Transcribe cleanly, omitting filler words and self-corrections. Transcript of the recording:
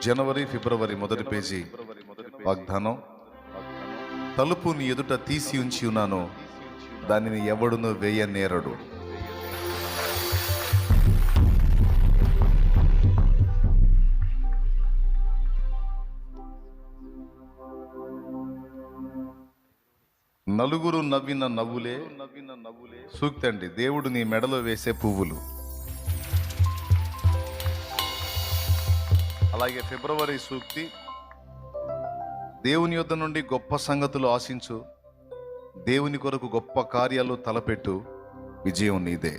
జనవరి ఫిబ్రవరి మొదటి పేజీ వాగ్దానం. తలుపు నీ ఎదుట తీసి ఉంచి ఉన్నాను, దానిని ఎవడును వేయనేరడు. నలుగురు నవ్విన నవ్వులే సూక్తి అండి. దేవుడు నీ మెడలో వేసే పువ్వులు. అలాగే ఫిబ్రవరి సూక్తి, దేవుని యొద్ద నుండి గొప్ప సంగతులు ఆశించు, దేవుని కొరకు గొప్ప కార్యాలు తలపెట్టు, విజయం నీదే.